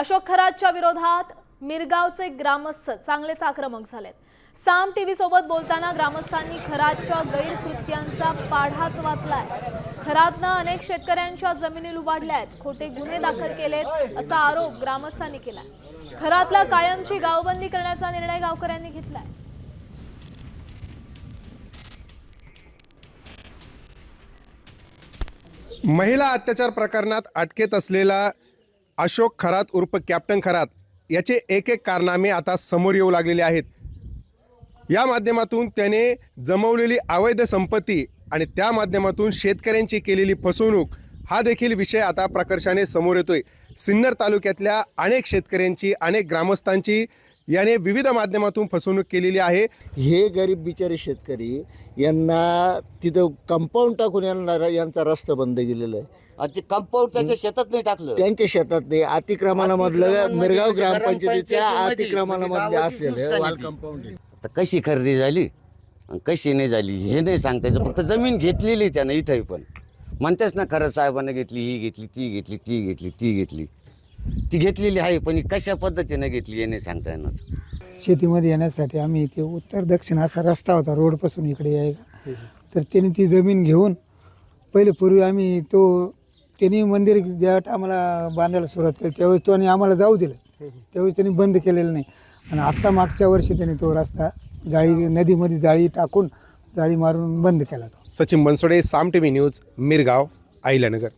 अशोक खरातच्या विरोधात मिरगावचे ग्रामस्थ चांगलेच आक्रमक झालेत। साम टीव्ही सोबत बोलताना ग्रामस्थांनी खरातच्या गैरकृत्यांचा पाढाच वाचलाय। खरातनं अनेक शेतकऱ्यांच्या जमिनी लुबाडल्यात, खोटे गुन्हे दाखल केलेत असा आरोप ग्रामस्थांनी केलाय। खरातला कायमची गावबंदी करण्याचा निर्णय गावकऱ्यांनी घेतलाय। महिला अत्याचार प्रकरणात अटकेत असलेला अशोक खरात उर्फ कॅप्टन खरात याचे एक एक कारनामे आता समोर येऊ लागलेले आहेत। या माध्यमातून त्याने जमवलेली अवैध संपत्ती आणि त्या माध्यमातून शेतकऱ्यांची केलेली फसवणूक हा देखील विषय आता प्रकर्षाने समोर येतोय। सिन्नर तालुक्यातल्या अनेक शेतकऱ्यांची अनेक ग्रामस्थांची याने विविध माध्यमातून फसवणूक केलेली आहे। हे गरीब बिचारे शेतकरी यांना तिथं कंपाऊंड टाकून यांचा रस्ता बंद केलेला आहे आणि ते कंपाऊंड त्याच्या शेतात नाही टाकलं, त्यांच्या शेतात नाही। अतिक्रमणामधलं मिरगाव ग्रामपंचायतीच्या अतिक्रमणामधले असलेलं वाल कंपाऊंड आहे। आता कशी खरेदी झाली आणि कशी नाही झाली हे नाही सांगता येतं। फक्त जमीन घेतलेली त्यानं इथंही पण म्हणतेच ना, खरं साहेबांना घेतली, ही घेतली, ती घेतली, ती घेतली, ती घेतली, ती घेतलेली आहे, पण कशा पद्धतीनं घेतली हे नाही सांगता येणार। शेतीमध्ये येण्यासाठी आम्ही इथे उत्तर दक्षिण असा रस्ता होता रोडपासून इकडे यायला, तर त्यांनी ती जमीन घेऊन पूर्वी आम्ही त्यांनी मंदिर ज्या आम्हाला बांधायला सुरुवात केली त्यावेळेस तो आणि आम्हाला जाऊ दिलं, त्यावेळेस त्यांनी बंद केलेलं नाही। आणि आत्ता मागच्या वर्षी त्यांनी तो रस्ता जाळी नदीमध्ये जाळी टाकून जाळी मारून बंद केला। सचिन बनसोडे, साम टीव्ही न्यूज, मिरगाव, अहिल्यानगर।